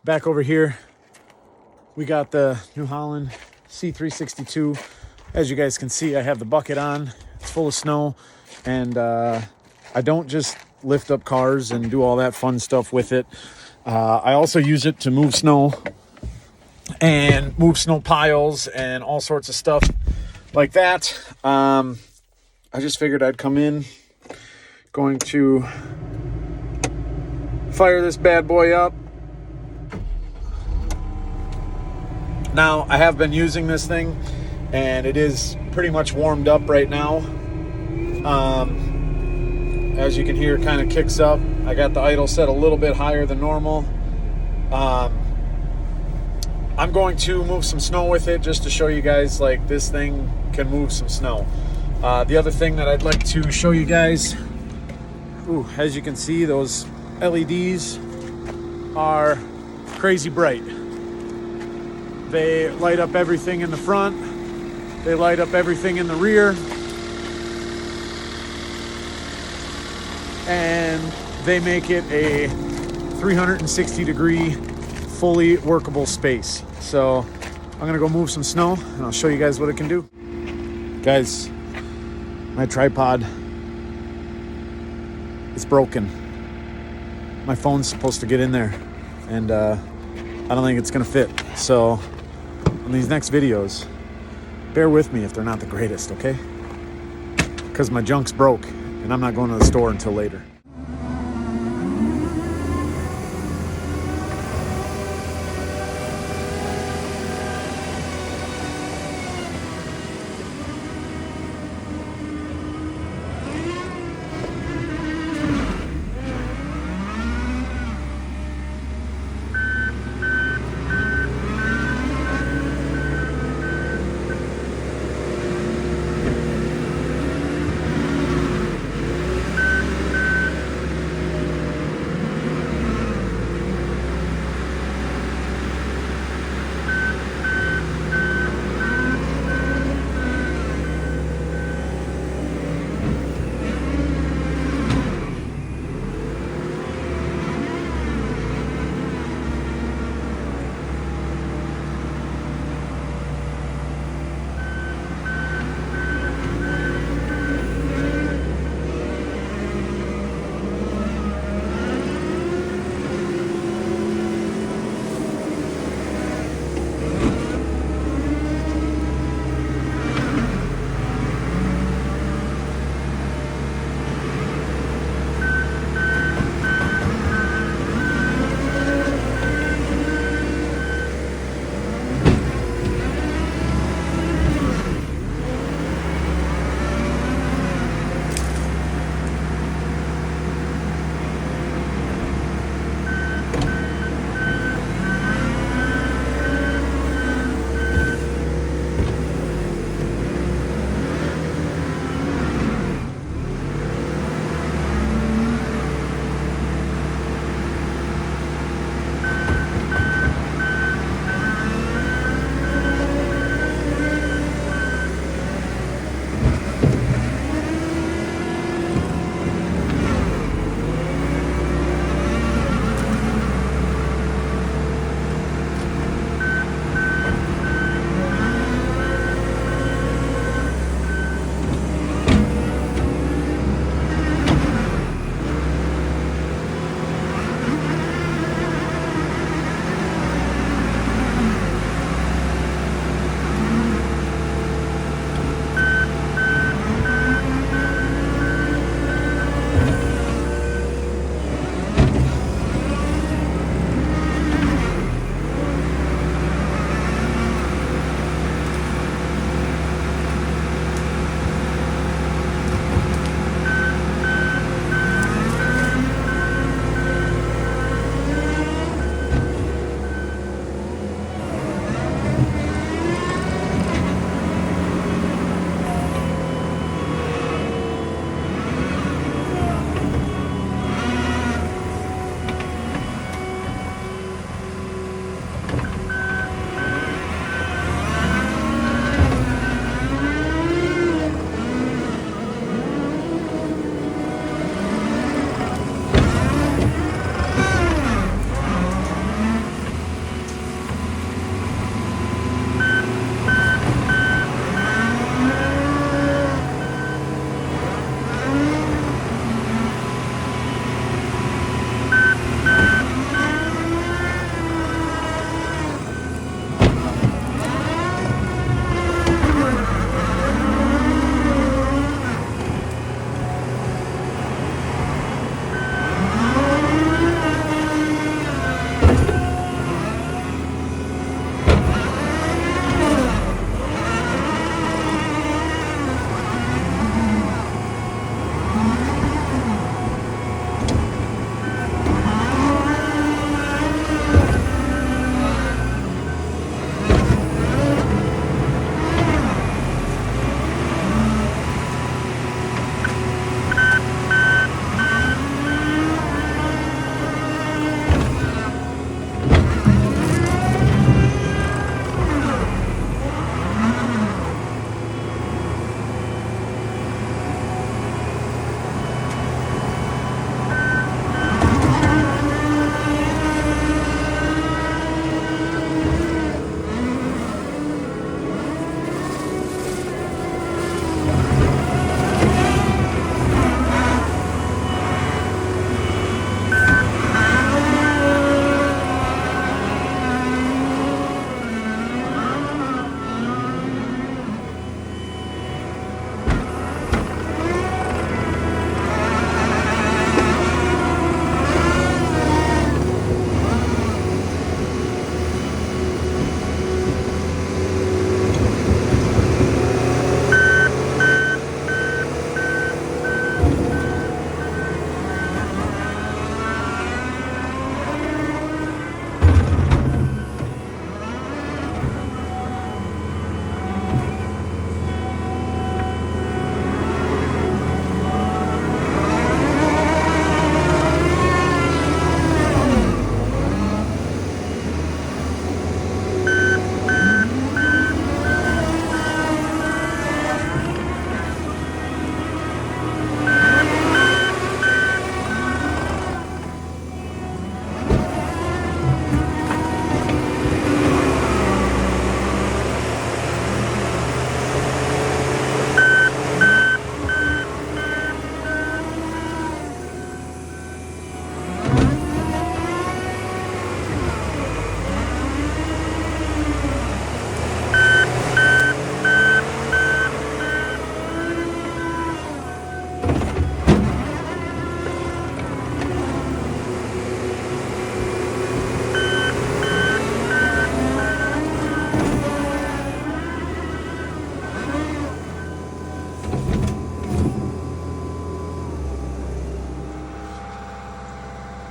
Back over here, we got the New Holland C362. As you guys can see, I have the bucket on. It's full of snow, and I don't just lift up cars and do all that fun stuff with it. I also use it to move snow and move snow piles and all sorts of stuff like that. I just figured I'd come in. Going to fire this bad boy up. Now, I have been using this thing, and it is pretty much warmed up right now. As you can hear, it kind of kicks up. I got the idle set a little bit higher than normal. I'm going to move some snow with it just to show you guys, like, this thing can move some snow. The other thing that I'd like to show you guys, as you can see, those LEDs are crazy bright. They light up everything in the front. They light up everything in the rear. And they make it a 360-degree, fully workable space. So I'm gonna go move some snow, and I'll show you guys what it can do. Guys, my tripod, it's broken. My phone's supposed to get in there, and I don't think it's gonna fit. So on these next videos, bear with me if they're not the greatest, okay? Because my junk's broke, and I'm not going to the store until later.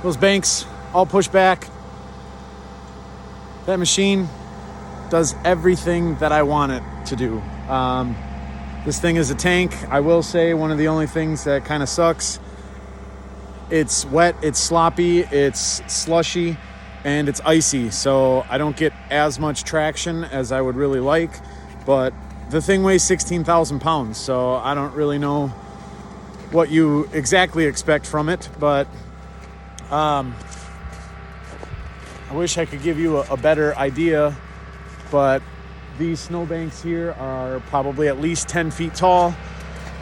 those banks all push back. That machine does everything that I want it to do. This thing is a tank. I will say one of the only things that kind of sucks, it's wet, it's sloppy, it's slushy, and it's icy. So I don't get as much traction as I would really like, but the thing weighs 16,000 pounds. So I don't really know what you exactly expect from it, but I wish I could give you a better idea, but these snowbanks here are probably at least 10 feet tall.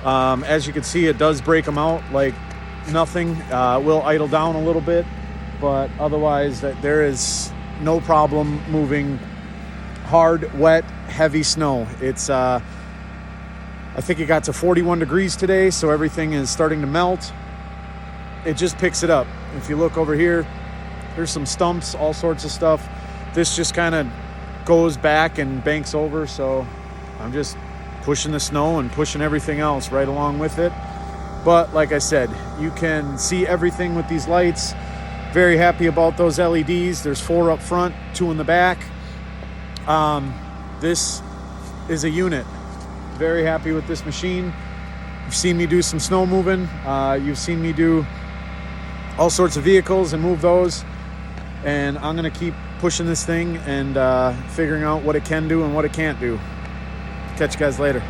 As you can see, it does break them out like nothing. Will idle down a little bit, but otherwise there is no problem moving hard, wet, heavy snow. It's I think it got to 41 degrees today, so everything is starting to melt. It just picks it up. If you look over here, there's some stumps, all sorts of stuff. This just kind of goes back and banks over, so I'm just pushing the snow and pushing everything else right along with it. But like I said, you can see everything with these lights. Very happy about those LEDs. There's 4 up front, 2 in the back. This is a unit. Very happy with this machine. You've seen me do some snow moving. You've seen me do all sorts of vehicles and move those. And I'm gonna keep pushing this thing and figuring out what it can do and what it can't do. Catch you guys later.